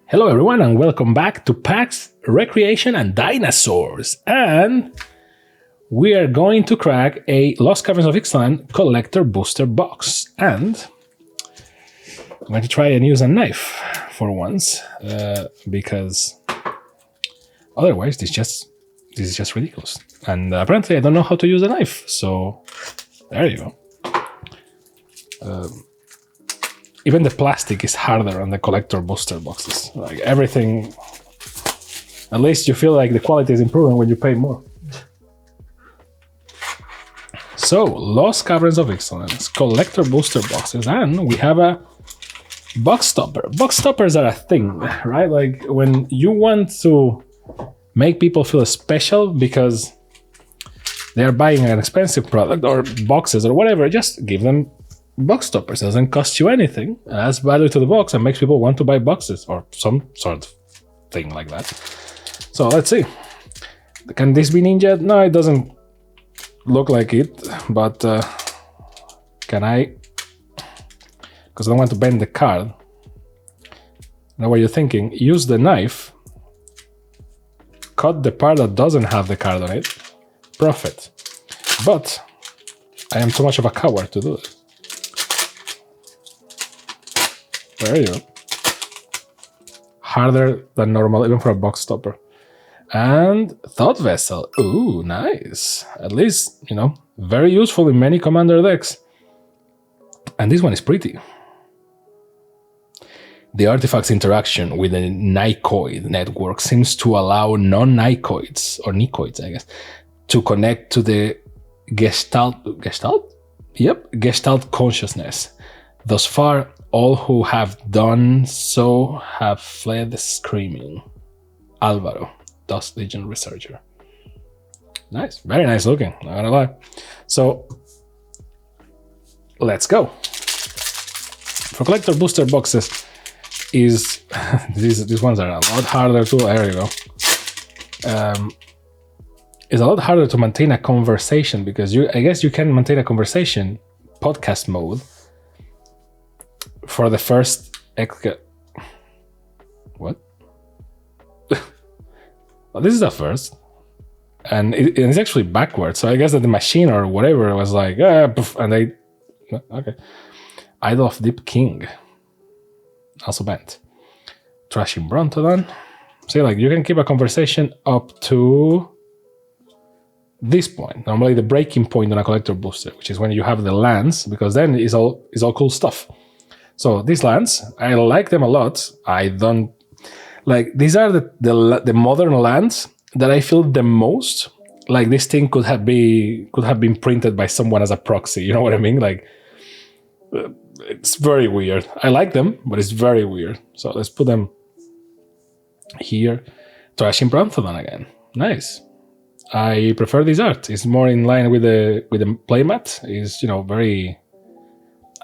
Hello everyone and welcome back to PAX Recreation and Dinosaurs. And we are going to crack a Lost Caverns of Ixalan collector booster box. And I'm going to try and use a knife for once, because otherwise this is just ridiculous. And apparently I don't know how to use a knife, so there you go. Even the plastic is harder on the collector booster boxes. Like everything, at least you feel like the quality is improving when you pay more. So, Lost Caverns of Ixalan collector booster boxes, and we have a box stopper. Box stoppers are a thing, right? Like when you want to make people feel special because they're buying an expensive product or boxes or whatever, just give them box stoppers. It doesn't cost you anything, adds value to the box and makes people want to buy boxes or some sort of thing like that. So let's see. Can this be ninja? No, it doesn't look like it, but can I? Because I don't want to bend the card. Now what you're thinking, use the knife, cut the part that doesn't have the card on it, profit. But I am too much of a coward to do it. There you go. Harder than normal, even for a box stopper. And Thought Vessel. Ooh, nice. At least, you know, very useful in many commander decks. And this one is pretty. The artifact's interaction with the Nykoid network seems to allow non-Nykoids, or Nykoids, I guess, to connect to the Gestalt? Yep, Gestalt consciousness. Thus far, all who have done so have fled screaming. Alvaro, Dust Legion Researcher. Nice, very nice looking, not gonna lie. So, let's go. For collector booster boxes, is these ones are a lot harder to. There you go. It's a lot harder to maintain a conversation because I guess you can maintain a conversation podcast mode for the first what? Well, this is the first, and it's actually backwards. So I guess that the machine or whatever was like, and they okay. Idol of Deep King, also banned. Trashing Brontodon. See, like you can keep a conversation up to this point. Normally the breaking point on a collector booster, which is when you have the lands, because then it's all cool stuff. So these lands, I like them a lot. I don't like these are the modern lands that I feel the most like this thing could have been printed by someone as a proxy. You know what I mean? Like it's very weird. I like them, but it's very weird. So let's put them here. Trashing Brontodon again. Nice. I prefer this art. It's more in line with the playmat. It's, you know, very,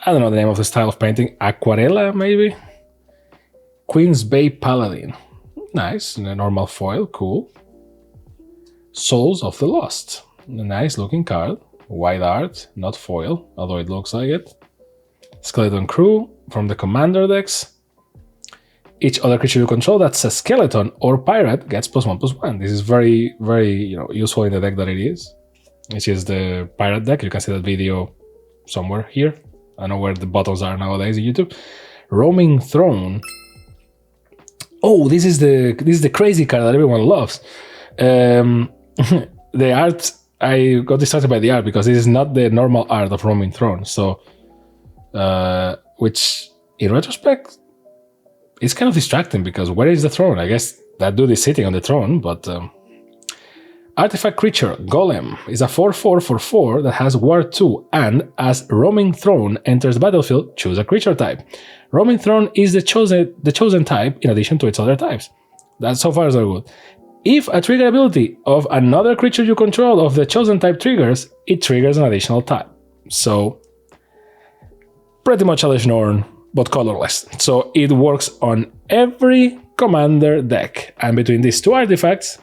I don't know the name of the style of painting. Aquarella, maybe? Queen's Bay Paladin. Nice. In a normal foil. Cool. Souls of the Lost. A nice looking card. White art, not foil, although it looks like it. Skeleton Crew from the commander decks. Each other creature you control that's a skeleton or pirate gets +1/+1. This is very, very, you know, useful in the deck that it is. Which is the pirate deck. You can see that video somewhere here. I don't know where the buttons are nowadays in YouTube. Roaming Throne. Oh, this is the crazy card that everyone loves. The art, I got distracted by the art because this is not the normal art of Roaming Throne. So, which in retrospect, it's kind of distracting because where is the throne? I guess that dude is sitting on the throne, but artifact creature Golem is a 4/4/4 that has War 2, and as Roaming Throne enters the battlefield, choose a creature type. Roaming Throne is the chosen type in addition to its other types. That's so far so good. If a trigger ability of another creature you control of the chosen type triggers, it triggers an additional type. So pretty much Alice Norn, but colorless. So it works on every commander deck. And between these two artifacts,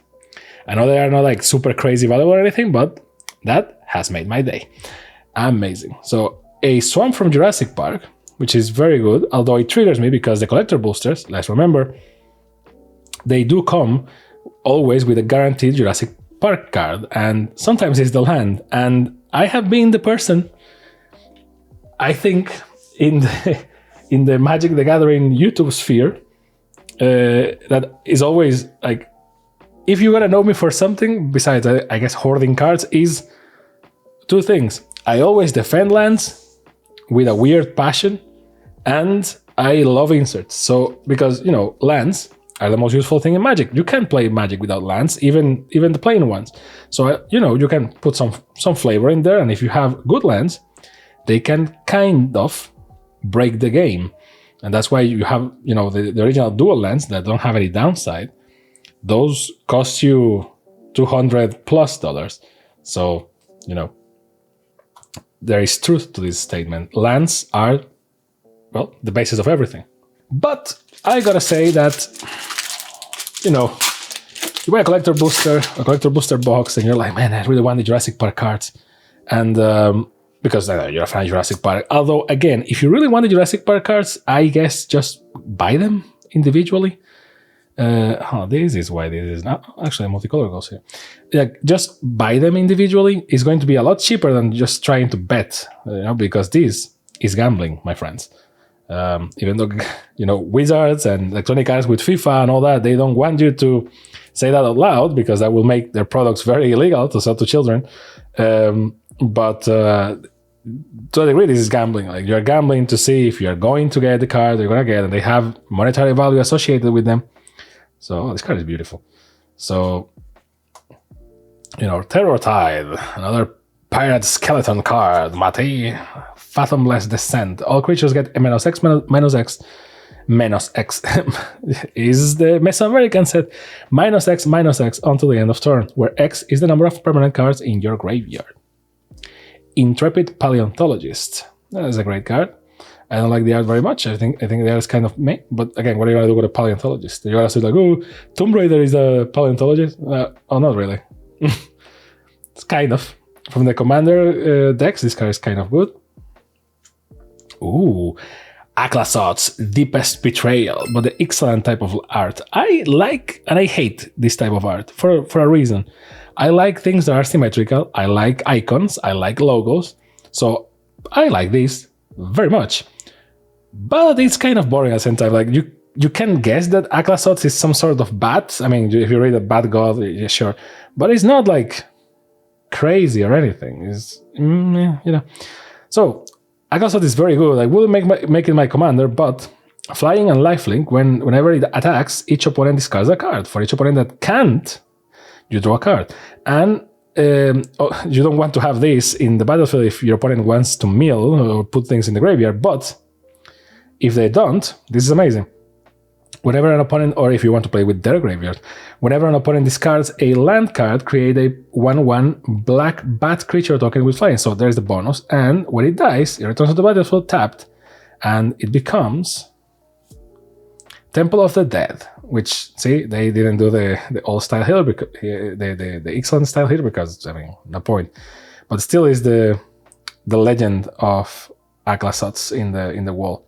I know they are not like super crazy valuable or anything, but that has made my day. Amazing. So a Swamp from Jurassic Park, which is very good, although it triggers me because the collector boosters, let's remember, they do come always with a guaranteed Jurassic Park card, and sometimes it's the land. And I have been the person, I think, in the Magic the Gathering YouTube sphere, that is always like, if you gotta know me for something besides, I guess, hoarding cards, is two things. I always defend lands with a weird passion, and I love inserts. So, because, lands are the most useful thing in Magic. You can't play Magic without lands, even the plain ones. So, you can put some flavor in there, and if you have good lands, they can kind of break the game. And that's why you have, the original dual lands that don't have any downside. Those cost you $200+. So, there is truth to this statement. Lands are, well, the basis of everything. But I gotta say that, you buy a collector booster box, and you're like, man, I really want the Jurassic Park cards. And because you're a fan of Jurassic Park. Although, again, if you really want the Jurassic Park cards, I guess just buy them individually. This is why this is not actually a multicolor goes here. Like, just buy them individually is going to be a lot cheaper than just trying to bet, because this is gambling, my friends. Even though, Wizards and Electronic Arts with FIFA and all that, they don't want you to say that out loud because that will make their products very illegal to sell to children. But to a degree, this is gambling. Like, you're gambling to see if you're going to get the card you're going to get, and they have monetary value associated with them. So this card is beautiful. So, Terror Tide, another pirate skeleton card, Mate, Fathomless Descent. All creatures get a -X, -X. -X is the Mesoamerican set. -X, -X until the end of turn, where X is the number of permanent cards in your graveyard. Intrepid Paleontologist. That is a great card. I don't like the art very much. I think the art is kind of meh. But again, what are you going to do with a paleontologist? You're going to say like, oh, Tomb Raider is a paleontologist? Not really. It's kind of. From the Commander decks, this card is kind of good. Ooh, Aklasot's Deepest Betrayal, but the Ixalan type of art. I like and I hate this type of art for a reason. I like things that are symmetrical. I like icons. I like logos. So I like this very much. But it's kind of boring at the same time. Like, you can guess that Aklasot is some sort of bat. I mean, if you read a bat god, yeah, sure. But it's not like crazy or anything. It's, So Aklasot is very good. I wouldn't make it my commander, but flying and lifelink, whenever it attacks, each opponent discards a card. For each opponent that can't, you draw a card. And you don't want to have this in the battlefield if your opponent wants to mill or put things in the graveyard, but if they don't, this is amazing. Whenever an opponent, or if you want to play with their graveyard, whenever an opponent discards a land card, create a 1/1 black bat creature token with flying. So there's the bonus, and when it dies, it returns to the battlefield tapped, and it becomes Temple of the Dead, which, see, they didn't do the old style here, because the Ixalan style here, because, I mean, no point. But still is the legend of Aklasots in the wall.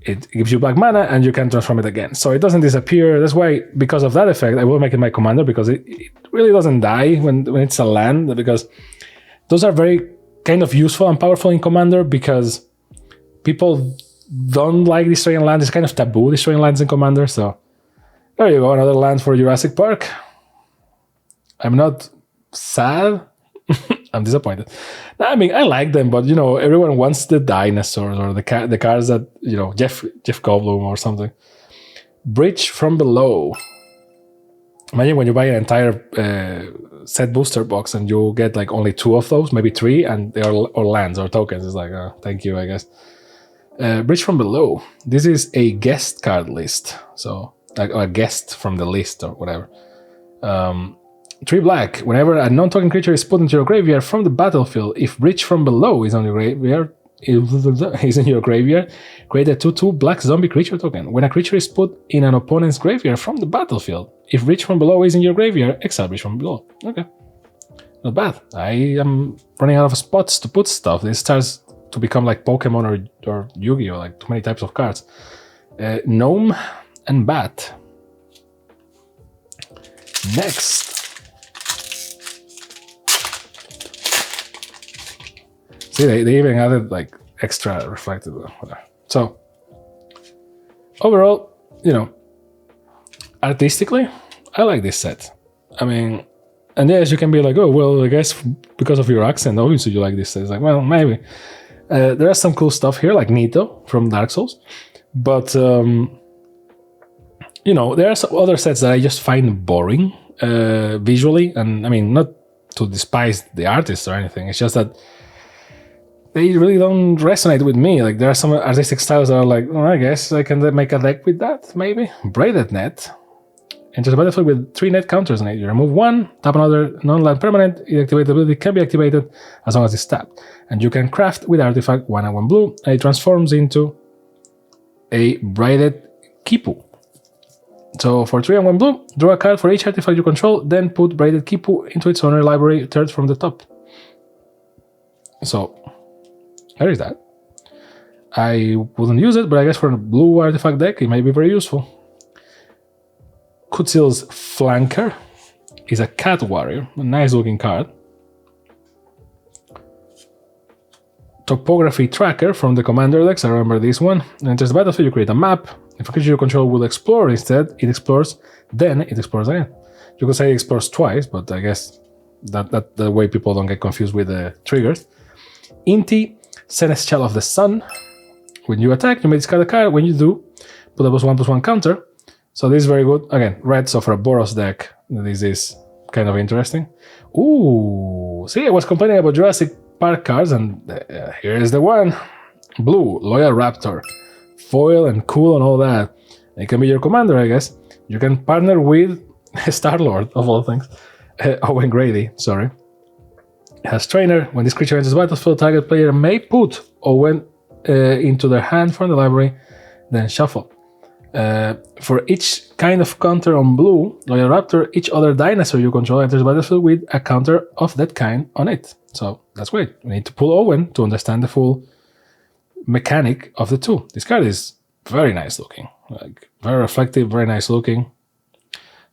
It gives you black mana, and you can transform it again. So it doesn't disappear. That's why, because of that effect, I will make it my commander, because it really doesn't die when it's a land, because those are very kind of useful and powerful in commander, because people don't like destroying land. It's kind of taboo destroying lands in commander. So there you go, another land for Jurassic Park. I'm not sad. I'm disappointed. I mean, I like them, but everyone wants the dinosaurs or the cars that Jeff Goldblum or something. Bridge from Below. Imagine when you buy an entire set booster box and you get like only 2 of those, maybe 3, and they are or lands or tokens. It's like, thank you, I guess. Bridge from Below. This is a guest card list, so like a guest from the list or whatever. 3 black. Whenever a non-token creature is put into your graveyard from the battlefield, if Bridge from Below is on your graveyard, create a 2/2 black zombie creature token. When a creature is put in an opponent's graveyard from the battlefield, if Bridge from Below is in your graveyard, exile Bridge from Below. Okay, not bad. I am running out of spots to put stuff. This starts to become like Pokemon or Yu-Gi-Oh, like too many types of cards. Gnome and Bat. Next. See, they even added like extra reflective. Whatever. So overall, artistically, I like this set. I mean, and yes, you can be like, oh, well, I guess because of your accent, obviously you like this set. It's like, well, maybe. There are some cool stuff here, like Nito from Dark Souls. But, there are some other sets that I just find boring visually. And I mean, not to despise the artists or anything. It's just that they really don't resonate with me. Like, there are some artistic styles that are like, oh, I guess I can make a deck with that, maybe. Braided Net. Enters the battlefield with 3 net counters on it. You remove 1, tap another non-land permanent. Inactivated ability can be activated as long as it's tapped. And you can craft with artifact 1 and 1 blue, and it transforms into a Braided Kipu. So for 3 and 1 blue, draw a card for each artifact you control, then put Braided Kipu into its owner library, third from the top. So there is that. I wouldn't use it, but I guess for a blue artifact deck, it may be very useful. Kutsil's Flanker is a cat warrior, a nice looking card. Topography Tracker from the commander decks, I remember this one. Enters the battlefield, you create a map. If a creature you control will explore instead, it explores, then it explores again. You could say it explores twice, but I guess that's the way people don't get confused with the triggers. Inti, Seneschal of the Sun. When you attack, you may discard a card. When you do, put a +1/+1 counter. So this is very good. Again, red, so for a Boros deck, this is kind of interesting. Ooh, see, I was complaining about Jurassic Park cards, and here is the one. Blue, Loyal Raptor. Foil and cool and all that. It can be your commander, I guess. You can partner with Star-Lord, of all things. Owen Grady, sorry. It has Trainer. When this creature enters the battlefield, target player may put Owen into their hand from the library, then shuffle. For each kind of counter on blue, Loyal Raptor, each other dinosaur you control enters the battlefield with a counter of that kind on it. So that's great. We need to pull Owen to understand the full mechanic of the two. This card is very nice looking. Like, very reflective, very nice looking.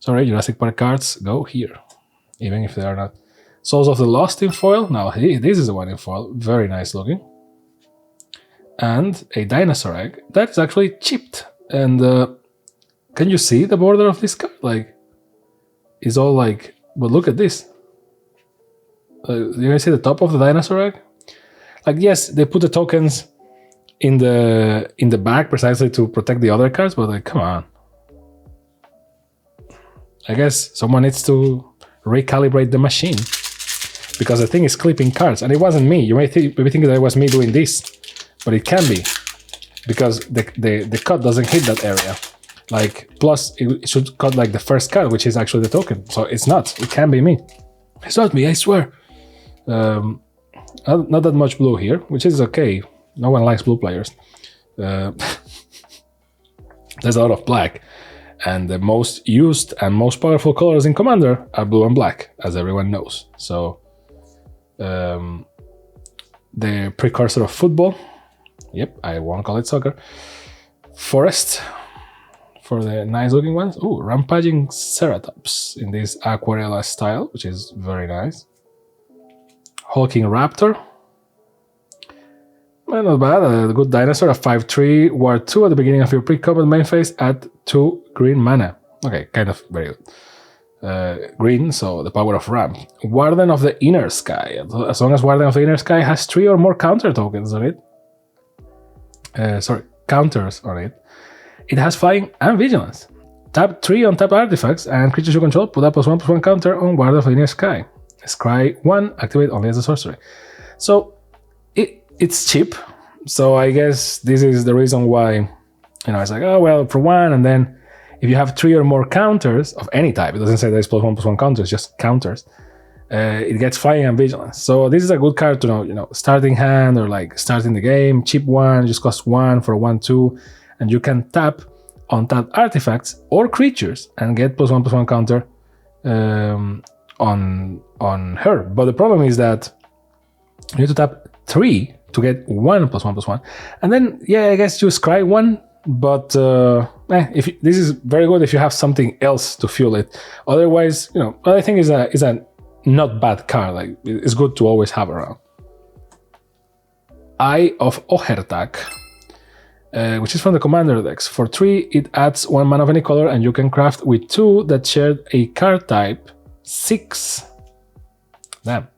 Sorry, Jurassic Park cards go here, even if they are not. Souls of the Lost in foil. Now, this is the one in foil. Very nice looking. And a dinosaur egg that is actually chipped. And can you see the border of this card? Like, it's all like, but look at this. You can see the top of the dinosaur egg? Like, yes, they put the tokens in the back precisely to protect the other cards, but like, come on. I guess someone needs to recalibrate the machine, because the thing is clipping cards, and it wasn't me. You may think that it was me doing this, but it can be, because the cut doesn't hit that area. Like, plus it should cut like the first card, which is actually the token. So it's not. It can be me. It's not me, I swear. Not that much blue here, which is okay. No one likes blue players. There's a lot of black. And the most used and most powerful colors in Commander are blue and black, as everyone knows. So, the precursor of football. Yep, I won't call it soccer. Forest, for the nice looking ones. Ooh, Rampaging Ceratops in this Aquarella style, which is very nice. Hulking Raptor. Well, not bad, a good dinosaur, a 5/3, Ward 2 at the beginning of your pre-combat main phase at 2 green mana. Okay, kind of very good. Green, so the power of ramp. Warden of the Inner Sky. As long as Warden of the Inner Sky has 3 or more counter tokens on it. Counters on it. It has flying and vigilance. Tap 3 on tap artifacts and creatures you control, put a +1/+1 counter on Warden of the Inner Sky. Scry 1, activate only as a sorcery. So, it's cheap, so I guess this is the reason why, it's like, oh, well, for 1, and then if you have 3 or more counters of any type, it doesn't say there's +1/+1 counters, just counters, it gets flying and vigilance. So this is a good card to know, starting hand or like starting the game, cheap 1, just cost 1 for 1/2, and you can tap on tap artifacts or creatures and get +1/+1 counter on her. But the problem is that you need to tap 3 to get 1 +1/+1, and then I guess you scry 1, but This is very good if you have something else to fuel it. Otherwise, what I think is a not bad card. Like, it's good to always have around. Eye of Ohertak, which is from the commander decks. For 3, it adds 1 mana of any color, and you can craft with 2 that share a card type 6. Damn.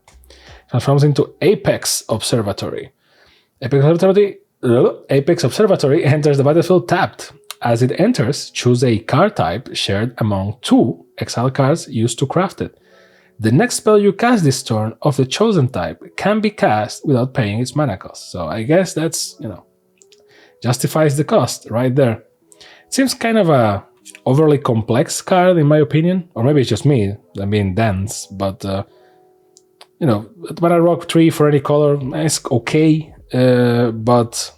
Transforms into Apex Observatory. Apex Observatory enters the battlefield tapped. As it enters, choose a card type shared among 2 exile cards used to craft it. The next spell you cast this turn of the chosen type can be cast without paying its mana cost. So I guess that's, justifies the cost right there. It seems kind of a overly complex card in my opinion, or maybe it's just me, I'm being dense, but mana rock 3 for any color is okay, but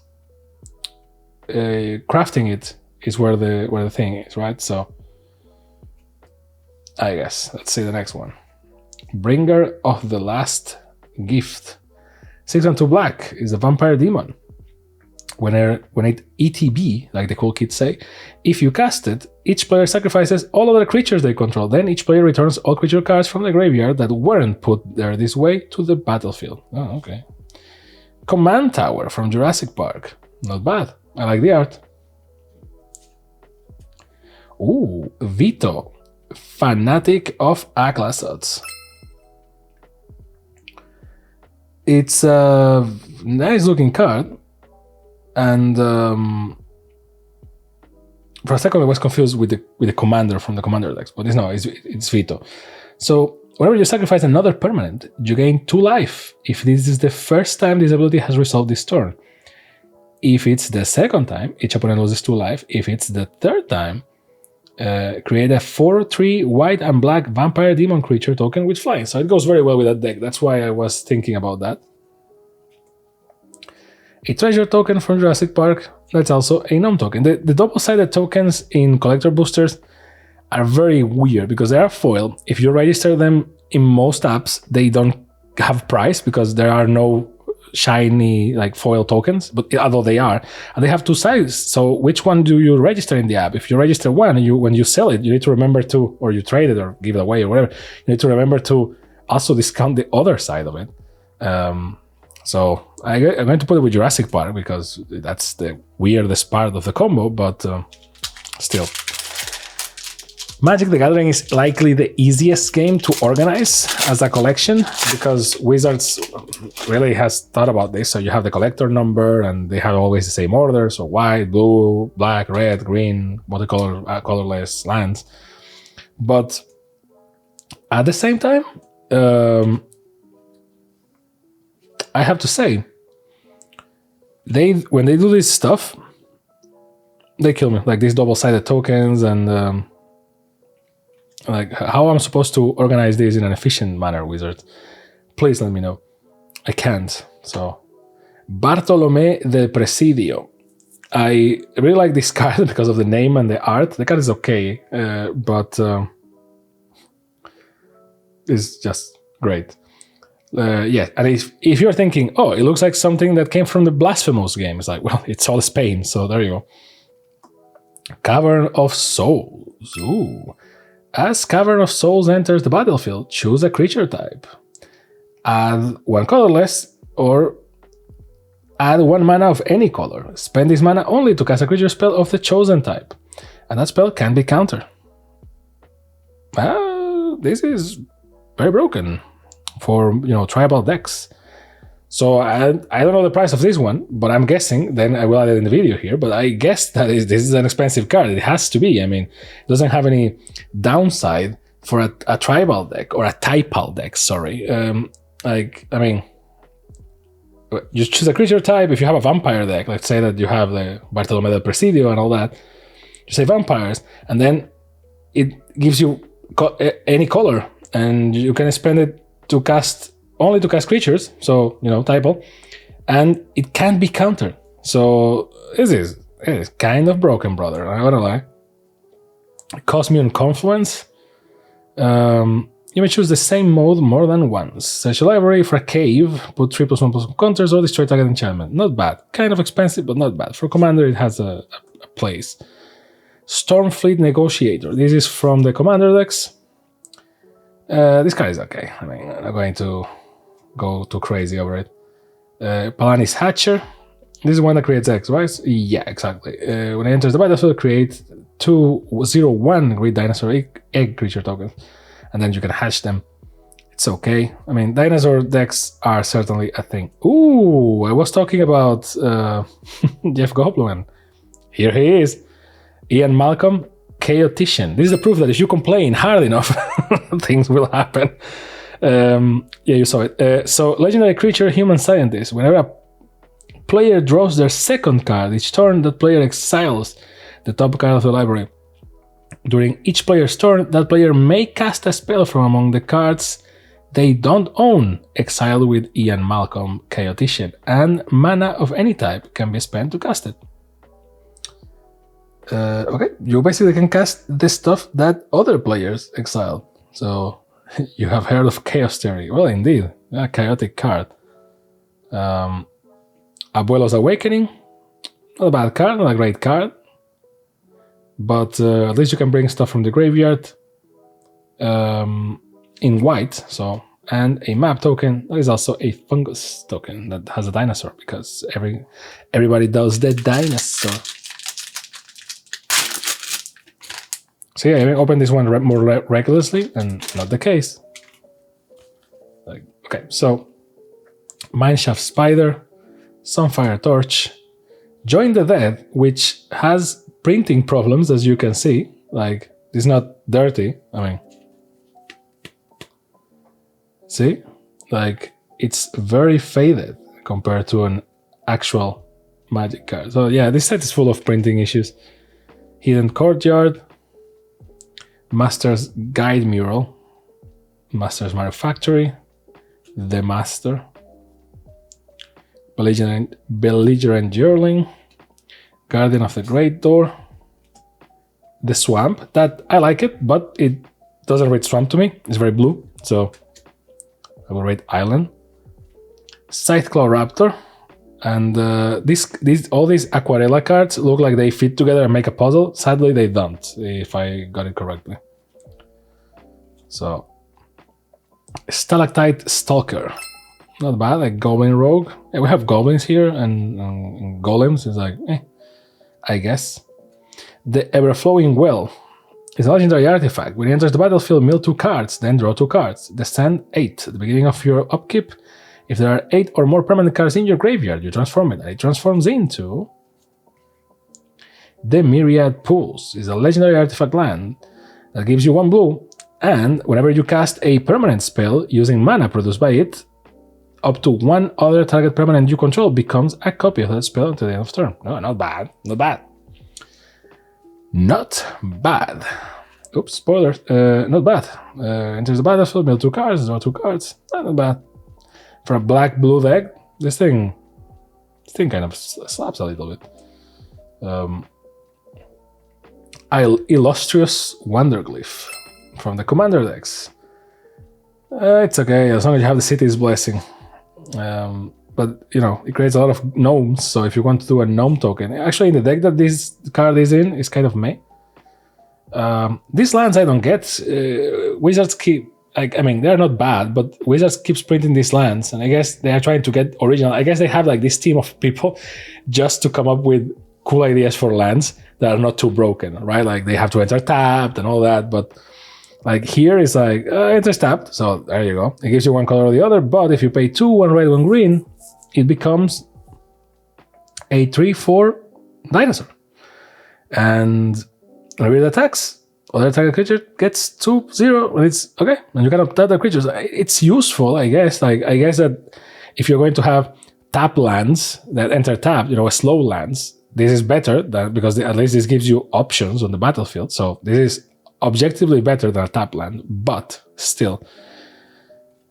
crafting it is where the thing is, right? So I guess let's see the next one. Bringer of the Last Gift. 6 and 2 black is a vampire demon. When it ETB, like the cool kids say, if you cast it, each player sacrifices all other creatures they control. Then each player returns all creature cards from the graveyard that weren't put there this way to the battlefield. Oh, okay. Command Tower from Jurassic Park. Not bad. I like the art. Ooh, Vito. Fanatic of Aclasots. It's a nice looking card, and for a second I was confused with the commander from the commander decks, but it's Vito. So whenever you sacrifice another permanent, you gain 2 life if this is the first time this ability has resolved this turn. If it's the second time, each opponent loses 2 life. If it's the third time, create a 4/3 white and black vampire demon creature token with flying. So it goes very well with that deck. That's why I was thinking about that. A treasure token from Jurassic Park. That's also a gnome token. The double-sided tokens in collector boosters are very weird because they are foil. If you register them in most apps, they don't have price because there are no shiny like foil tokens, but although they are, and they have 2 sides. So which one do you register in the app? If you register one, when you sell it, you need to remember to, or you trade it or give it away or whatever, you need to remember to also discount the other side of it. So I'm going to put it with Jurassic Park because that's the weirdest part of the combo, but still. Magic the Gathering is likely the easiest game to organize as a collection because Wizards really has thought about this. So you have the collector number and they have always the same order. So white, blue, black, red, green, multicolor, colorless lands. But at the same time, I have to say, when they do this stuff, they kill me. Like these double-sided tokens and like how I'm supposed to organize this in an efficient manner, Wizard. Please let me know. I can't. So, Bartolomé del Presidio. I really like this card because of the name and the art. The card is okay, but it's just great. Yeah, and if you're thinking, oh, it looks like something that came from the Blasphemous game, it's like, well, it's all Spain, so there you go. Cavern of Souls. Ooh. As Cavern of Souls enters the battlefield, choose a creature type. Add 1 colorless or add 1 mana of any color. Spend this mana only to cast a creature spell of the chosen type. And that spell can be countered. This is very broken for tribal decks. So I don't know the price of this one, but I'm guessing, then I will add it in the video here, but I guess that this is an expensive card. It has to be. I mean, it doesn't have any downside for a tribal deck, or a typal deck, sorry. You choose a creature type. If you have a vampire deck, let's say that you have the Bartolomé del Presidio and all that, you say vampires, and then it gives you any color, and you can spend it to cast creatures, so typal, and it can't be countered. So it is kind of broken, brother. I'm not gonna lie. Cosmian Confluence. You may choose the same mode more than once. Search a library for a cave, put 3+1/+1 counters, or destroy target enchantment. Not bad. Kind of expensive, but not bad. For Commander, it has a place. Stormfleet Negotiator. This is from the Commander decks. This card is okay. I mean, I'm not going to go too crazy over it. Palani's Hatcher. This is one that creates X, right? Yeah, exactly. When it enters the battlefield, create 2/0/1 Great Dinosaur egg creature tokens, and then you can hatch them. It's okay. I mean, dinosaur decks are certainly a thing. Ooh, I was talking about Jeff Goldblum. Here he is. Ian Malcolm, Chaotician. This is the proof that if you complain hard enough, things will happen. Yeah, you saw it. So, legendary creature, human scientist. Whenever a player draws their second card each turn, that player exiles the top card of the library. During each player's turn, that player may cast a spell from among the cards they don't own, exiled with Ian Malcolm, Chaotician, and mana of any type can be spent to cast it. Okay, you basically can cast the stuff that other players exiled. So, you have heard of Chaos Theory. Well, indeed, a chaotic card. Abuelo's Awakening. Not a bad card, not a great card. But at least you can bring stuff from the graveyard in white. So, and a map token. That is also a fungus token that has a dinosaur, because everybody does the dinosaur. So yeah, I open this one more regularly, and not the case. Like, okay, so Mineshaft Spider, Sunfire Torch, Join the Dead, which has printing problems, as you can see. Like, it's not dirty. I mean, see, like it's very faded compared to an actual Magic card. So yeah, this set is full of printing issues. Hidden Courtyard, Master's Guide Mural, Master's Manufactory, The Master, Belligerent Yearling, Guardian of the Great Door, The Swamp. That I like it, but it doesn't rate Swamp to me. It's very blue, so I will rate Island. Scytheclaw Raptor, and all these Aquarella cards look like they fit together and make a puzzle. Sadly, they don't, if I got it correctly. So, Stalactite Stalker. Not bad, like Goblin Rogue. Yeah, we have goblins here, and golems is like, I guess. The Everflowing Well is a legendary artifact. When it enters the battlefield, mill 2 cards, then draw 2 cards. Descend 8 at the beginning of your upkeep. If there are 8 or more permanent cards in your graveyard, you transform it, and it transforms into the Myriad Pools. Is a legendary artifact land that gives you 1 blue, and whenever you cast a permanent spell using mana produced by it, up to 1 other target permanent you control becomes a copy of that spell until the end of turn. No, not bad. Not bad. Not bad. Oops, spoilers. Not bad. Enters the battlefield, mill 2 cards, draw 2 cards. Not bad. For a black-blue deck, this thing kind of slaps a little bit. Illustrious Wanderglyph from the Commander decks. It's okay, as long as you have the City's Blessing. But, you know, it creates a lot of gnomes, so if you want to do a gnome token... Actually, in the deck that this card is in, is kind of meh. These lands I don't get. Wizards keep... Like, I mean, they're not bad, but Wizards keeps printing these lands, and I guess they are trying to get original. I guess they have like this team of people just to come up with cool ideas for lands that are not too broken, right? Like, they have to enter tapped and all that, but like here is like, enters tapped, so there you go. It gives you 1 color or the other, but if you pay 2, 1 red, 1 green, it becomes a 3/4 dinosaur. And whenever it attacks, other target creature gets 2/0, and it's okay. And you can tap the creatures. It's useful, I guess. Like, I guess that if you're going to have tap lands that enter tap, you know, slow lands, this is better than, because at least this gives you options on the battlefield. So this is objectively better than a tap land, but still.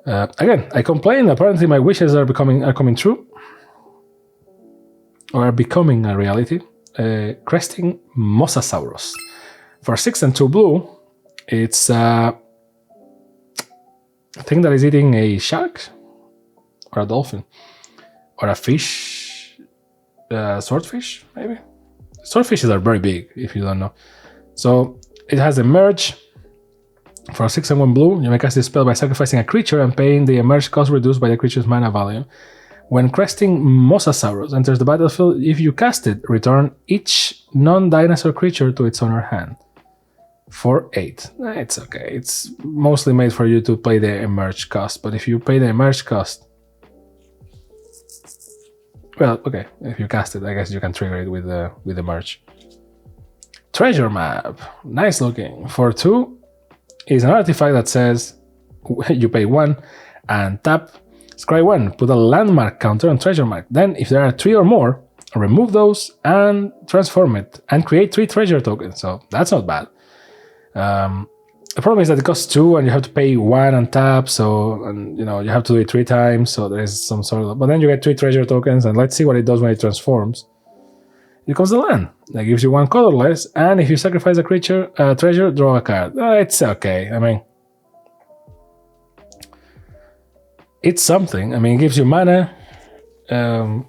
Again, I complain. Apparently, my wishes are coming true, or are becoming a reality. Cresting Mosasaurus. For 6 and 2 blue, it's a thing that is eating a shark, or a dolphin, or a fish, swordfish, maybe? Swordfishes are very big, if you don't know. So it has Emerge. For 6 and 1 blue, you may cast this spell by sacrificing a creature and paying the Emerge cost reduced by the creature's mana value. When cresting Mosasaurus enters the battlefield, if you cast it, return each non-dinosaur creature to its owner hand. For 8. It's okay. It's mostly made for you to pay the Emerge cost, but if you pay the Emerge cost... Well, okay, if you cast it, I guess you can trigger it with the Merge. Treasure Map. Nice looking. For 2, is an artifact that says you pay 1 and tap, scry 1, put a landmark counter on Treasure Map. Then, if there are 3 or more, remove those and transform it and create 3 treasure tokens. So that's not bad. The problem is that it costs 2 and you have to pay 1 and tap, so you have to do it 3 times, so there is some sort of... But then you get 3 treasure tokens, and let's see what it does when it transforms. It becomes the land. That gives you 1 colorless, and if you sacrifice a treasure, draw a card. It's okay. I mean, it's something. I mean, it gives you mana. Yeah,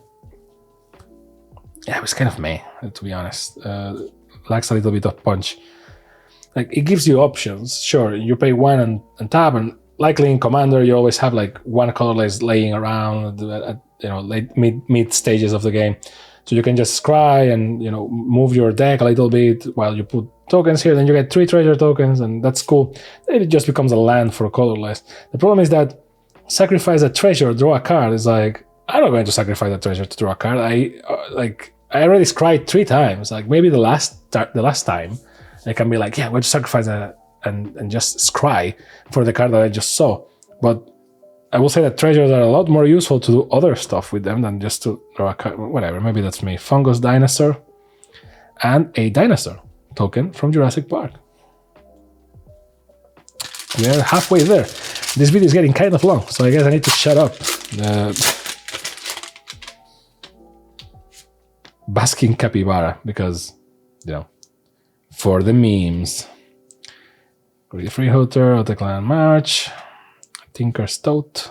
it was kind of meh, to be honest. Lacks a little bit of punch. Like, it gives you options. Sure, you pay 1 and tap, and likely in Commander you always have like 1 colorless laying around at late mid stages of the game. So you can just scry and move your deck a little bit while you put tokens here. Then you get 3 treasure tokens, and that's cool. It just becomes a land for colorless. The problem is that sacrifice a treasure, draw a card. Is like, I'm not going to sacrifice a treasure to draw a card. I already scried 3 times. Like, maybe the last time I can be like, yeah, I'm going to sacrifice and just scry for the card that I just saw. But I will say that treasures are a lot more useful to do other stuff with them than just to draw a card. Whatever, maybe that's me. Fungus Dinosaur and a dinosaur token from Jurassic Park. We are halfway there. This video is getting kind of long, so I guess I need to shut up. Basking Capybara, because, for the memes. Greedy Freehooter, Otaclan March, Tinker's Tote.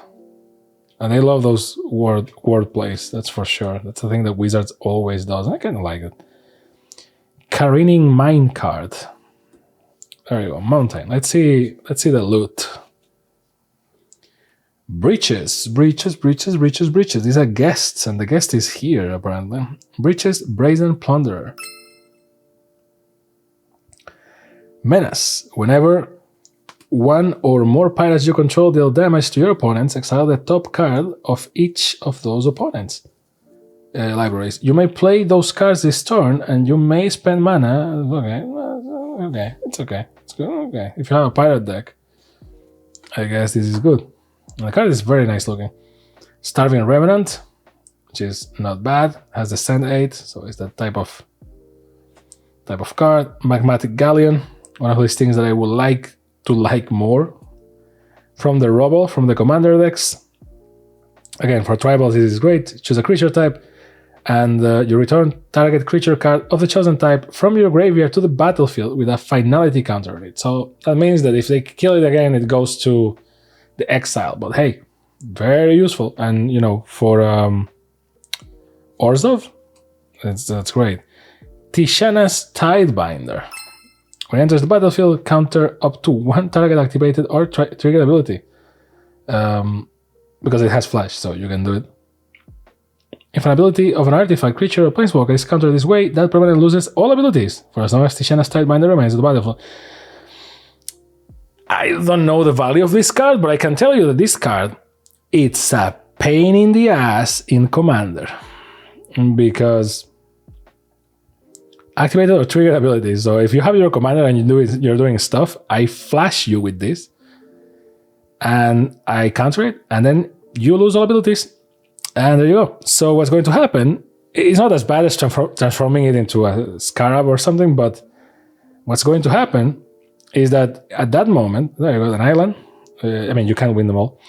And I love those word plays, that's for sure. That's the thing that Wizards always does. I kind of like it. Careening Minecart. There you go, Mountain. Let's see the loot. Breaches. These are guests, and the guest is here, apparently. Breaches, Brazen Plunderer. Menace. Whenever 1 or more pirates you control deal damage to your opponents, exile the top card of each of those opponents' libraries. You may play those cards this turn, and you may spend mana. Okay, it's okay. It's good. Okay, if you have a pirate deck, I guess this is good. And the card is very nice looking. Starving Revenant, which is not bad. Has the Send 8, so it's that type of card. Magmatic Galleon, one of these things that I would like to like more. From the Rubble, from the Commander decks. Again, for tribals this is great. Choose a creature type, and you return target creature card of the chosen type from your graveyard to the battlefield with a finality counter on it. So that means that if they kill it again, it goes to the exile. But hey, very useful. And for Orzhov, that's great. Tishana's Tidebinder. When it enters the battlefield, counter up to 1 target activated or triggered ability. Because it has flash, so you can do it. If an ability of an artifact, creature, or planeswalker is countered this way, that permanent loses all abilities for as long as Tishana's Tidebinder remains on the battlefield. I don't know the value of this card, but I can tell you that this card, it's a pain in the ass in Commander. Because activated or triggered abilities. So if you have your Commander and you're doing stuff, I flash you with this. And I counter it, and then you lose all abilities. And there you go. So what's going to happen, it's not as bad as transforming it into a Scarab or something, but what's going to happen is that at that moment, there you go, an island. You can't win them all.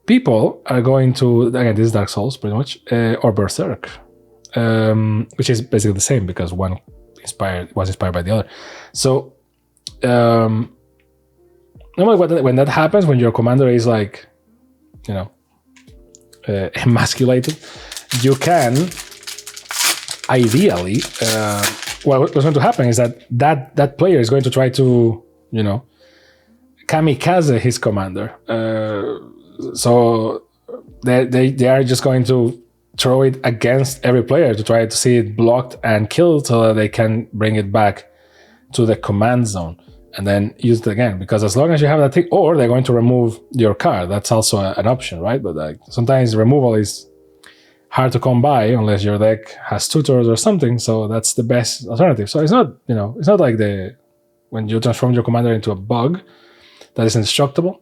People are going to, again, this is Dark Souls pretty much, or Berserk, which is basically the same because one was inspired by the other. So, normally when that happens, when your commander is like, emasculated, you can ideally, what's going to happen is that player is going to try to, kamikaze his commander. So they are just going to throw it against every player to try to see it blocked and killed so that they can bring it back to the command zone and then use it again. Because as long as you have that thing, or they're going to remove your card. That's also an option, right? But sometimes removal is hard to come by unless your deck has tutors or something. So that's the best alternative. So it's not, it's not like when you transform your commander into a bug that is indestructible,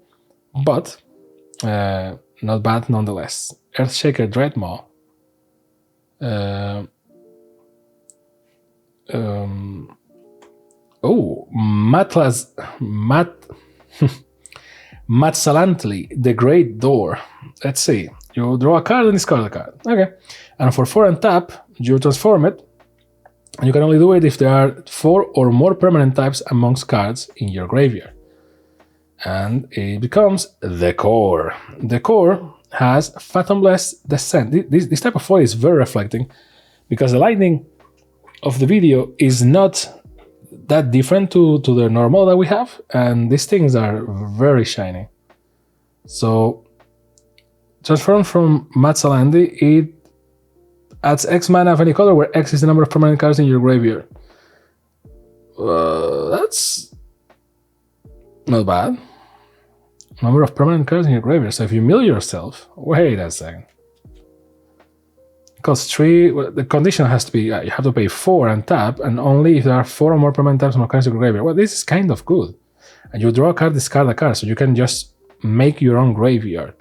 but not bad nonetheless. Earthshaker Dreadmaw. Matsalantli, the Great Door. Let's see. You draw a card and discard a card. Okay. And for 4 and tap, you transform it. And you can only do it if there are 4 or more permanent types amongst cards in your graveyard. And it becomes the Core. The Core has Fathomless Descent. This type of foil is very reflecting because the lighting of the video is not that different to the normal that we have, and these things are very shiny. So transform from Matsalandi, it adds X mana of any color where X is the number of permanent cards in your graveyard. That's not bad. Number of permanent cards in your graveyard. So if you mill yourself, wait a second. Cost 3, the condition has to be, you have to pay 4 and tap, and only if there are 4 or more permanent types of cards in your graveyard. Well, this is kind of good. And you draw a card, discard a card, so you can just make your own graveyard.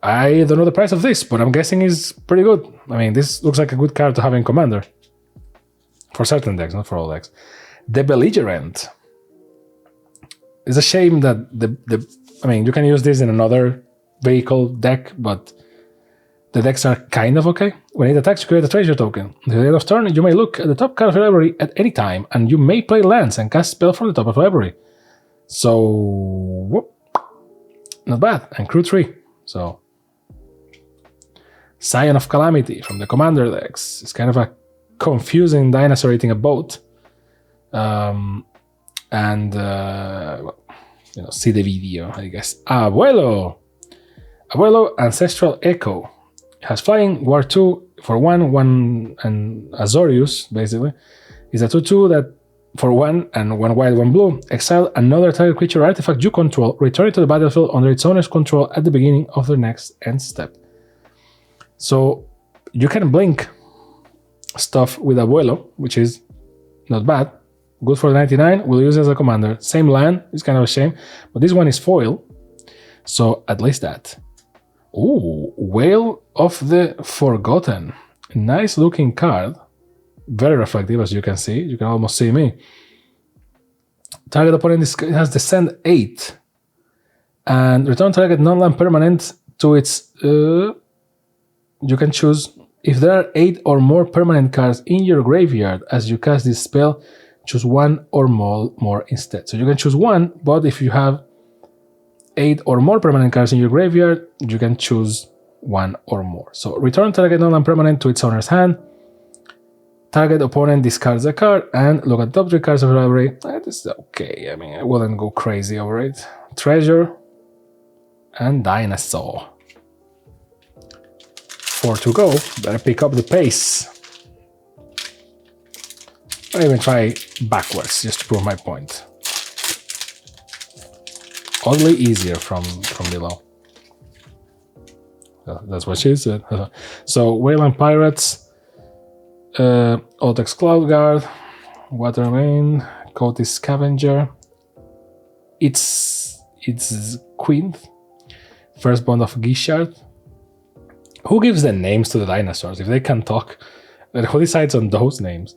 I don't know the price of this, but I'm guessing it's pretty good. I mean, this looks like a good card to have in Commander. For certain decks, not for all decks. The Belligerent. It's a shame that you can use this in another vehicle deck, but the decks are kind of okay. When it attacks, you create a treasure token. At the end of turn, you may look at the top card of your library at any time, and you may play lands and cast spell from the top of the library. So, whoop, not bad. And crew 3. So, Scion of Calamity from the Commander decks. It's kind of a confusing dinosaur eating a boat. See the video, I guess. Abuelo, Ancestral Echo. Has flying, War 2 for 1, and Azorius, basically. Is a 2/2 that for 1 and 1 white, 1 blue. Exile another target creature or artifact you control, return it to the battlefield under its owner's control at the beginning of their next end step. So you can blink stuff with Abuelo, which is not bad. Good for 99, we'll use it as a commander. Same land, it's kind of a shame, but this one is foil, so at least that. Ooh, Whale of the Forgotten. Nice looking card. Very reflective, as you can see. You can almost see me. Target opponent has Descend 8. And return target non-land permanent to its... you can choose... If there are 8 or more permanent cards in your graveyard as you cast this spell, choose 1 or more instead. So you can choose 1, but if you have 8 or more permanent cards in your graveyard, you can choose 1 or more. So return target non-land permanent to its owner's hand. Target opponent discards a card and look at top 3 cards of the library. That is okay. I mean, I wouldn't go crazy over it. Treasure and Dinosaur. 4 to go. Better pick up the pace. I'll even try backwards just to prove my point. Oddly easier from below. That's what she said. So, Wayland Pirates, Oltex Cloud Guard, Watermain, Cotis Scavenger, it's Queen, First Bond of Gishard. Who gives the names to the dinosaurs if they can talk? And who decides on those names?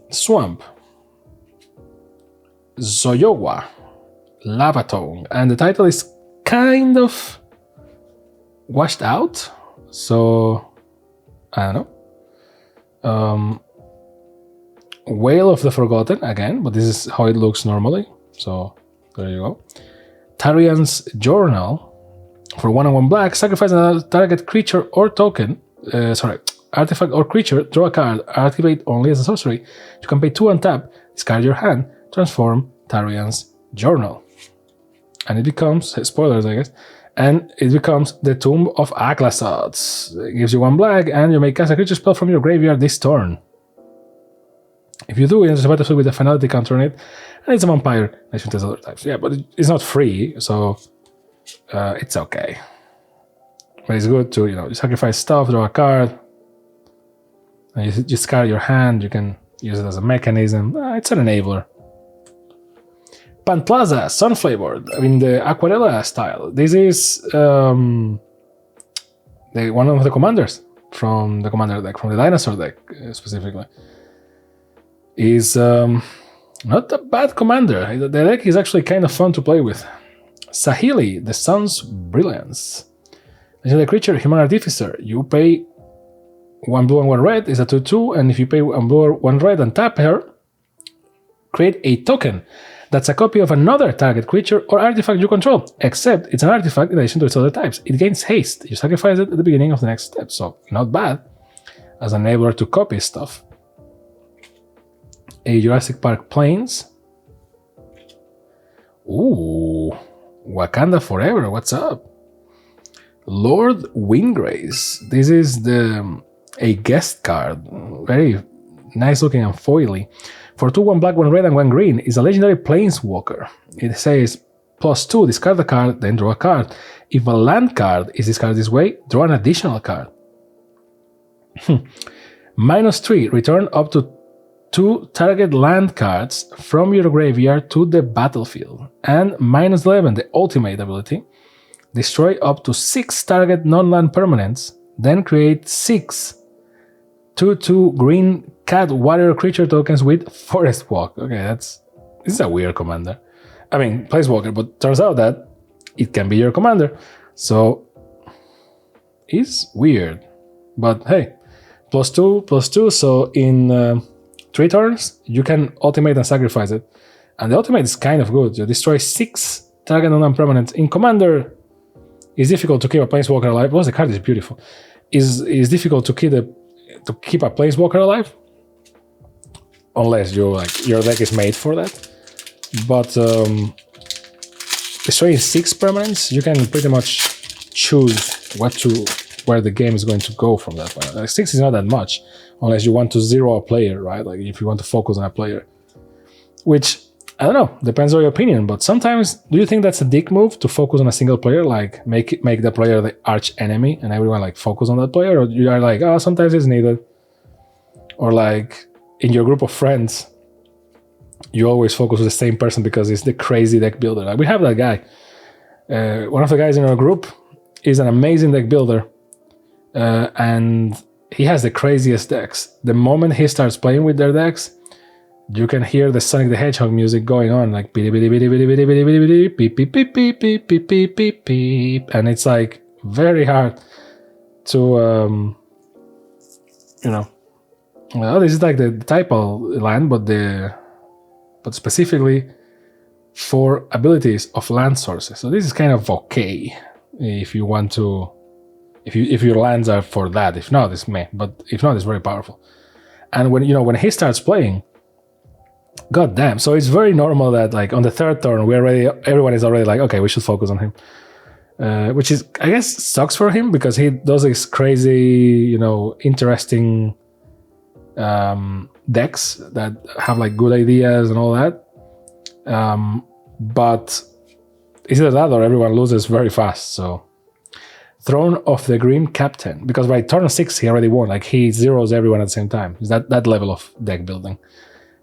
Swamp, Zoyowa, Lavatone, and the title is kind of washed out, so I don't know. Whale of the Forgotten again, but this is how it looks normally, so there you go. Tarian's Journal for 1 and 1 black, sacrifice another target creature or token. artifact, or creature, draw a card, activate only as a sorcery. You can pay 2 and tap, discard your hand, transform Tarian's Journal. And it becomes, spoilers I guess, and it becomes the Tomb of Aklasots. It gives you 1 black, and you may cast a creature spell from your graveyard this turn. If you do, it enters a battlefield with a finality counter on it, and it's a vampire, as you test other types. Yeah, but it's not free, so it's okay. But it's good to, you sacrifice stuff, draw a card, and you discard your hand, you can use it as a mechanism. It's an enabler. Pantlaza, Sunflavored, in the Aquarella style. This is one of the commanders from the commander deck, from the dinosaur deck specifically. Is not a bad commander. The deck is actually kind of fun to play with. Sahili, the Sun's Brilliance. Legendary creature, Human Artificer. You pay 1 blue and 1 red, is a 2/2, and if you pay 1 blue or 1 red and tap her, create a token that's a copy of another target creature or artifact you control, except it's an artifact in addition to its other types. It gains haste. You sacrifice it at the beginning of the next step, so not bad as an enabler to copy stuff. A Jurassic Park Plains. Ooh, Wakanda Forever, what's up? Lord Windgrace. This is a guest card, very nice looking and foily. For 2, 1 black, 1 red, and 1 green, is a legendary planeswalker. It says +2, discard a card, then draw a card. If a land card is discarded this way, draw an additional card. -3, return up to 2 target land cards from your graveyard to the battlefield. And -11, the ultimate ability, destroy up to 6 target non-land permanents, then create 6 2/2 green cat warrior creature tokens with Forest Walk. Okay, this is a weird commander. I mean, Planeswalker, but turns out that it can be your commander. So, it's weird. But hey, +2/+2, so in 3 turns, you can ultimate and sacrifice it. And the ultimate is kind of good. You destroy 6 target non-land permanents. In commander, it's difficult to keep a Planeswalker alive. Well, the card is beautiful. It's difficult to keep a Planeswalker alive, unless your deck is made for that. But destroying 6 permanents, you can pretty much choose where the game is going to go from that point. Like 6 is not that much, unless you want to zero a player, right? Like if you want to focus on a player, which I don't know, depends on your opinion. But sometimes, do you think that's a dick move to focus on a single player, like make the player the arch enemy and everyone like focus on that player, or you are like, oh, sometimes it's needed, or like in your group of friends, you always focus on the same person because he's the crazy deck builder. Like we have that guy. One of the guys in our group is an amazing deck builder, and he has the craziest decks. The moment he starts playing with their decks, you can hear the Sonic the Hedgehog music going on, like beep beep beep beep beep beep beep beep beep beep beep beep beep beep beep, and it's like very hard to well, this is like the typo land, but specifically for abilities of land sources. So this is kind of okay if you want to, if your lands are for that. If not, it's meh. But if not, it's very powerful. And when he starts playing, god damn. So it's very normal that like on the 3rd turn, everyone is already like, okay, we should focus on him. Which is, I guess, sucks for him because he does these crazy, interesting decks that have like good ideas and all that. But it's either that or everyone loses very fast. So Throne of the Grim Captain, because by turn 6 he already won. Like he zeroes everyone at the same time. It's that level of deck building.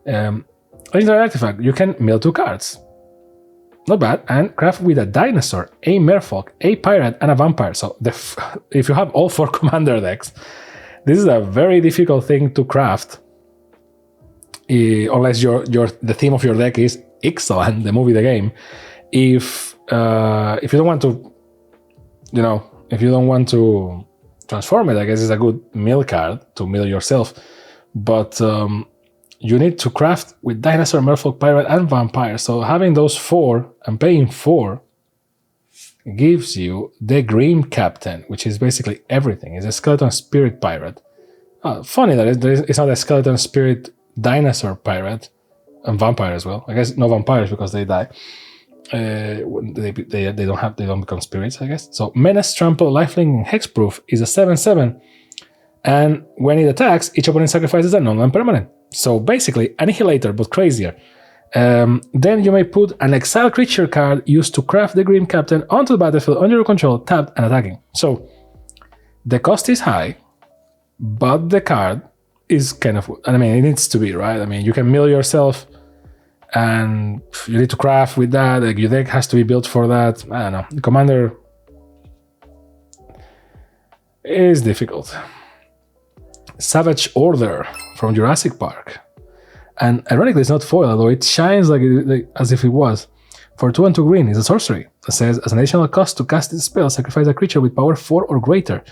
Legendary artifact, you can mill 2 cards. Not bad. And craft with a dinosaur, a merfolk, a pirate, and a vampire. So if you have all 4 commander decks, this is a very difficult thing to craft. Unless the theme of your deck is Ixalan, the movie, the game. If you don't want to, if you don't want to transform it, I guess it's a good mill card to mill yourself. But you need to craft with dinosaur, merfolk, pirate, and vampire. So having those 4 and paying 4 gives you the Grim Captain, which is basically everything. It's a skeleton spirit pirate. Funny that it's not a skeleton spirit dinosaur pirate and vampire as well. I guess no vampires because they die. They don't become spirits, I guess. So Menace, Trample, Lifelink, and Hexproof is a 7/7, and when it attacks, each opponent sacrifices a non-land permanent. So basically, Annihilator but crazier. Then you may put an exile creature card used to craft the Grim Captain onto the battlefield under your control, tapped and attacking. So the cost is high, but the card is kind of, I mean, it needs to be, right? I mean, you can mill yourself and you need to craft with that. Like, your deck has to be built for that. I don't know. The Commander is difficult. Savage Order from Jurassic Park. And ironically, it's not foil, although it shines like as if it was. For 2 and 2 green, it's a sorcery that says, as an additional cost to cast this spell, sacrifice a creature with power 4 or greater.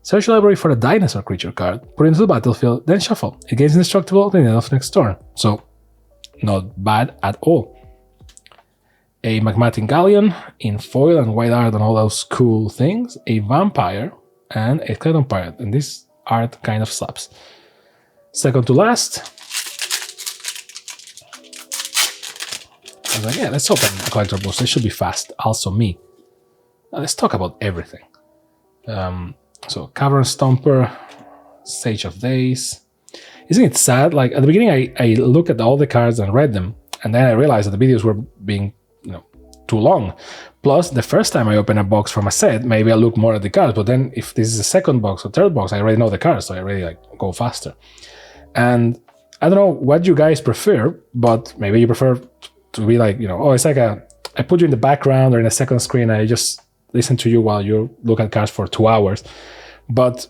Search your library for a dinosaur creature card, put it into the battlefield, then shuffle. It gains indestructible at the end of next turn. So, not bad at all. A Magmatic Galleon in foil and white art and all those cool things. A Vampire and a Skeleton Pirate. And this art kind of slaps. Second to last. I was like, yeah, let's open a collector boost. It should be fast. Also me. Now, let's talk about everything. So, Cavern Stomper, Sage of Days. Isn't it sad? Like, at the beginning, I looked at all the cards and read them, and then I realized that the videos were being, too long. Plus, the first time I open a box from a set, maybe I look more at the cards, but then if this is a second box or third box, I already know the cards, so I really go faster. And I don't know what you guys prefer, but maybe you prefer to be like, it's like I put you in the background or in a second screen, I just listen to you while you look at cards for 2 hours. But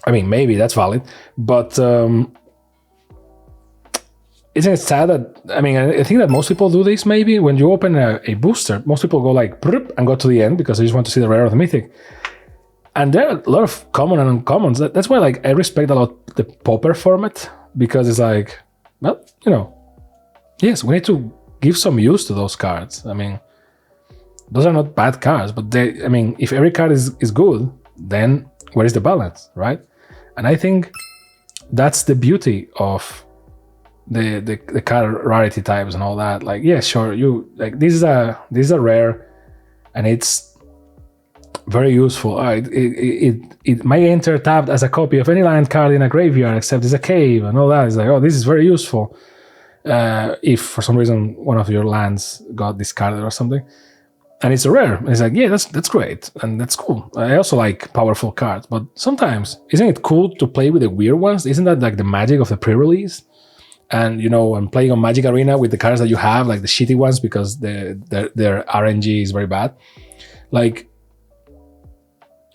I mean, maybe that's valid, but isn't it sad that, I think that most people do this maybe. When you open a booster, most people go like, and go to the end because they just want to see the rare or the mythic. And there are a lot of common and uncommons. That's why I respect a lot the Pauper format, because it's like, well, yes, we need to give some use to those cards. I mean, those are not bad cards, but if every card is good, then where is the balance, right? And I think that's the beauty of the card rarity types and all that. Like, yeah, sure, this is a rare, and it's very useful. It may enter tapped as a copy of any land card in a graveyard, except it's a cave and all that. It's like, oh, this is very useful. If for some reason one of your lands got discarded or something. And it's a rare. And it's like, yeah, that's great. And that's cool. I also like powerful cards. But sometimes, isn't it cool to play with the weird ones? Isn't that like the magic of the pre-release? And, I'm playing on Magic Arena with the cards that you have, like the shitty ones, because their RNG is very bad. Like,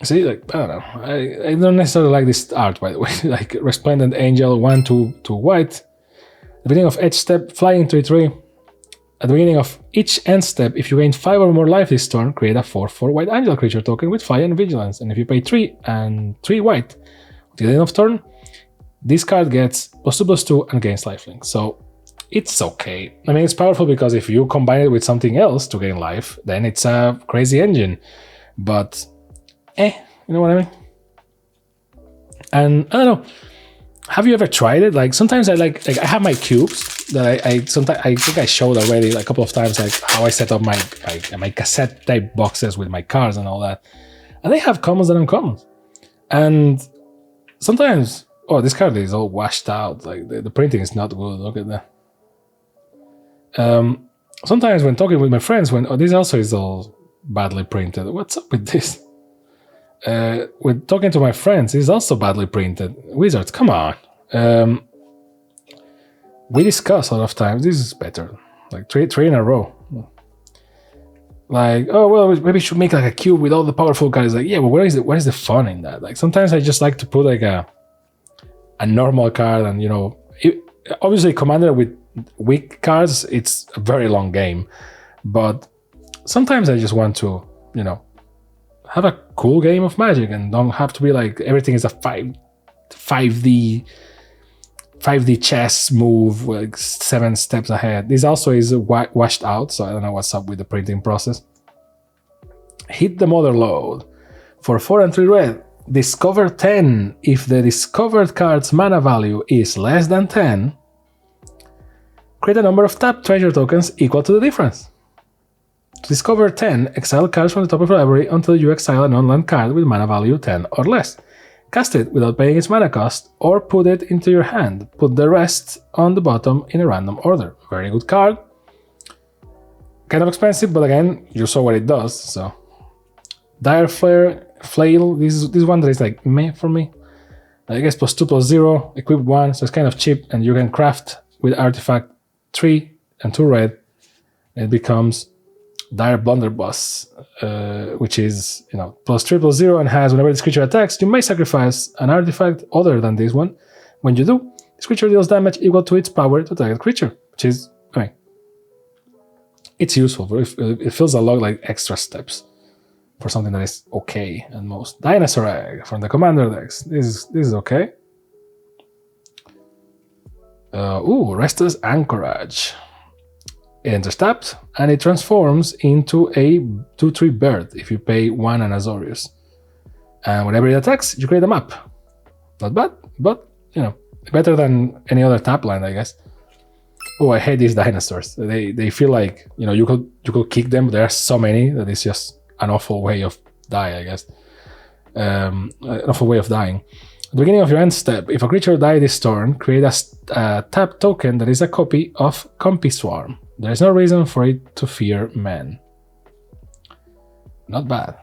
see, like, I don't know. I don't necessarily like this art, by the way. Like, Resplendent Angel, 1/2 white. At the beginning of each step, flying 3/3. At the beginning of each end step, if you gain 5 or more life this turn, create a 4/4 white angel creature token with fire and vigilance. And if you pay 3 and 3 white until the end of turn, this card gets +2/+2 and gains lifelink. So it's okay. It's powerful because if you combine it with something else to gain life, then it's a crazy engine. But, you know what I mean? And I don't know. Have you ever tried it? Like, sometimes I have my cubes that I think I showed already a couple of times, like how I set up my cassette type boxes with my cards and all that. And they have commons and uncommons. And sometimes, this card is all washed out. Like, the printing is not good. Look at that. Sometimes when talking with my friends, this also is all badly printed. What's up with this? With talking to my friends, it's also badly printed. Wizards, come on. We discuss a lot of times, this is better. Like three in a row. Like, oh, well, maybe we should make like a cube with all the powerful cards. Like, yeah, but where is the fun in that? Like, sometimes I just like to put like a normal card, and obviously Commander with weak cards, it's a very long game. But sometimes I just want to, have a cool game of Magic and don't have to be like everything is a 5D chess move, like 7 steps ahead. This also is washed out, so I don't know what's up with the printing process. Hit the Mother Load. For 4 and 3 red, Discover 10. If the discovered card's mana value is less than 10, create a number of tapped treasure tokens equal to the difference. To discover 10, exile cards from the top of your library until you exile a non-land card with mana value 10 or less. Cast it without paying its mana cost, or put it into your hand. Put the rest on the bottom in a random order. Very good card. Kind of expensive, but again, you saw what it does, so. Dire Flail, this one that is like meh for me. I guess +2/+0, equip 1, so it's kind of cheap, and you can craft with artifact 3 and 2 red. It becomes Dire Blunderbuss, which is, +3/+0 and has whenever this creature attacks, you may sacrifice an artifact other than this one. When you do, this creature deals damage equal to its power to target creature, which is, it's useful, but it feels a lot like extra steps for something that is okay at most. Dinosaur Egg from the Commander decks. This is okay. Restless Anchorage. It enters tapped, and it transforms into a 2/3 bird if you pay 1 and Azorius. And whenever it attacks, you create a map. Not bad, but, better than any other tap line, I guess. Oh, I hate these dinosaurs. They feel like, you could kick them, but there are so many that it's just an awful way of die, I guess. An awful way of dying. At the beginning of your end step, if a creature dies this turn, create a tap token that is a copy of Compy Swarm. There is no reason for it to fear men. Not bad.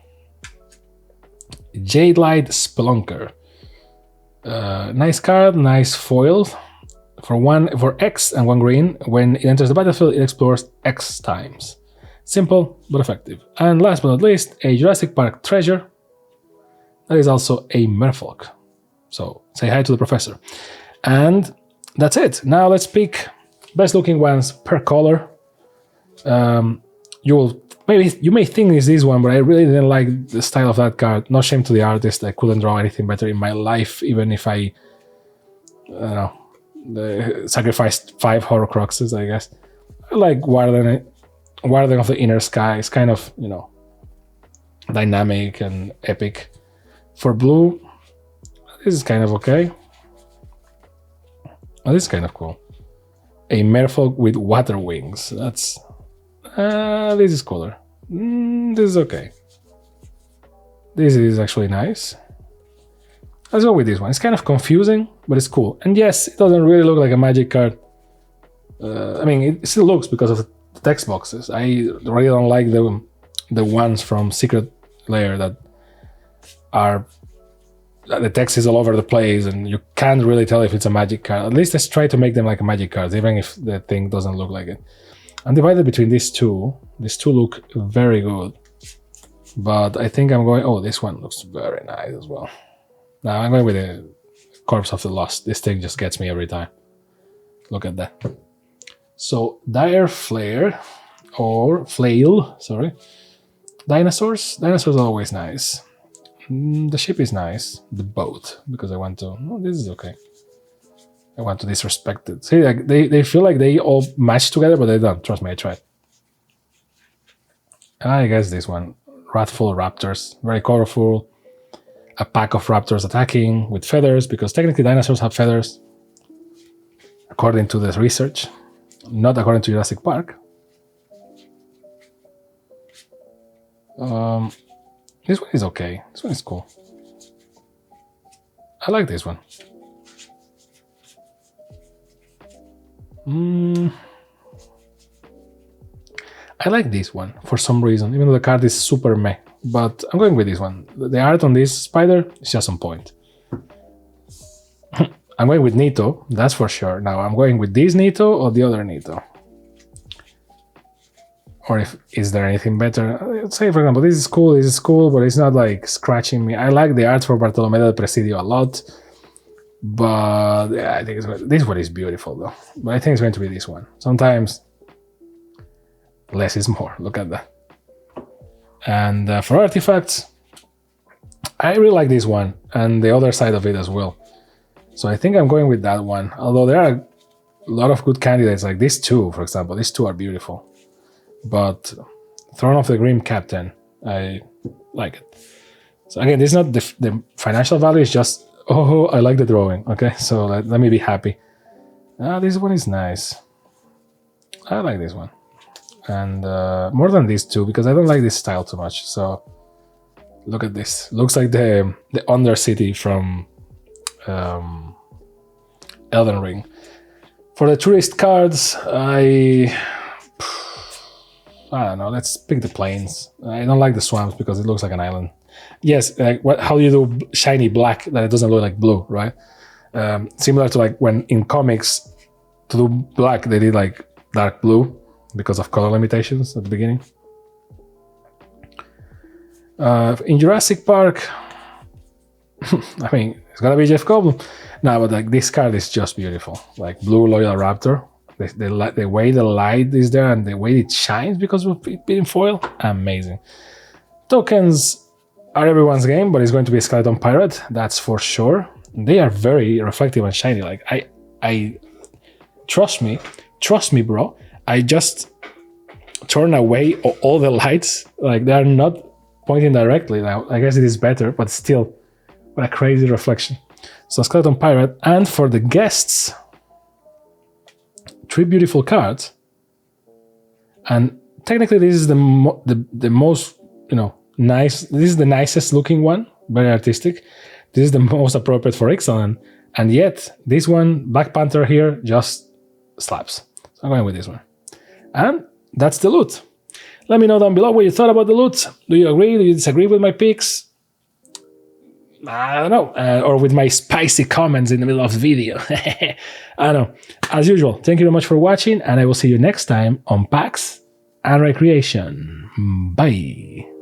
Jade Light Spelunker. Nice card, nice foil. For X and 1 green, when it enters the battlefield, it explores X times. Simple, but effective. And last but not least, a Jurassic Park treasure. That is also a merfolk. So say hi to the professor. And that's it. Now let's pick best looking ones per color. You may think it's this one, but I really didn't like the style of that card. No shame to the artist. I couldn't draw anything better in my life, even if I sacrificed 5 Horcruxes, I guess. I like Warden of the Inner Sky. It's kind of, dynamic and epic. For blue, this is kind of okay. Oh, this is kind of cool. A merfolk with water wings. That's... this is cooler. This is okay. This is actually nice. Let's go with this one. It's kind of confusing, but it's cool. And yes, it doesn't really look like a Magic card. It still looks because of the text boxes. I really don't like the ones from Secret Lair that are... The text is all over the place and you can't really tell if it's a Magic card. At least let's try to make them like a Magic card, even if the thing doesn't look like it. I'm divided between these two. These two look very good. But I think I'm going... Oh, this one looks very nice as well. Now I'm going with the Corpse of the Lost. This thing just gets me every time. Look at that. So, Dire Flail, sorry. Dinosaurs? Dinosaurs are always nice. The ship is nice. The boat, because I want to... Oh, this is okay. I want to disrespect it. See, like, they feel like they all match together, but they don't. Trust me, I tried. I guess this one. Wrathful Raptors. Very colorful. A pack of raptors attacking with feathers, because technically dinosaurs have feathers. According to this research. Not according to Jurassic Park. This one is okay. This one is cool. I like this one. I like this one for some reason, even though the card is super meh. But I'm going with this one. The art on this spider is just on point. I'm going with Nito, that's for sure. Now, I'm going with this Nito or the other Nito. Or is there anything better? Let's say, for example, this is cool, but it's not like scratching me. I like the art for Bartolomé del Presidio a lot. But yeah, I think this one is beautiful though. But I think it's going to be this one. Sometimes less is more. Look at that. And for artifacts, I really like this one and the other side of it as well. So I think I'm going with that one. Although there are a lot of good candidates, like these two, for example. These two are beautiful. But Throne of the Grim Captain, I like it. So again, this is not the financial value, it's just, oh, I like the drawing. Okay, so let me be happy. This one is nice. I like this one. And more than these two, because I don't like this style too much. So look at this. Looks like the Undercity from Elden Ring. For the tourist cards, I don't know. Let's pick the plains. I don't like the swamps because it looks like an island. Yes, like how do you do shiny black that it doesn't look like blue, right? Similar to like when in comics, to do black, they did like dark blue because of color limitations at the beginning. In Jurassic Park, I mean, it's gonna be Jeff Goldblum. No, but like this card is just beautiful. Like blue Loyal Raptor. The way the light is there and the way it shines because of it being foil, amazing. Tokens are everyone's game, but it's going to be a Skeleton Pirate, that's for sure. They are very reflective and shiny. Like I trust me, bro. I just turn away all the lights. Like they are not pointing directly. Now I guess it is better, but still, what a crazy reflection. So Skeleton Pirate, and for the guests, 3 beautiful cards. And technically, this is the most, nice. This is the nicest looking one, very artistic. This is the most appropriate for Ixalan, and yet this one, Black Panther here, just slaps. So I'm going with this one. And that's the loot. Let me know down below what you thought about the loot. Do you agree? Do you disagree with my picks? I don't know. Or with my spicy comments in the middle of the video. I don't know. As usual, thank you very much for watching, and I will see you next time on PAX and Recreation. Bye.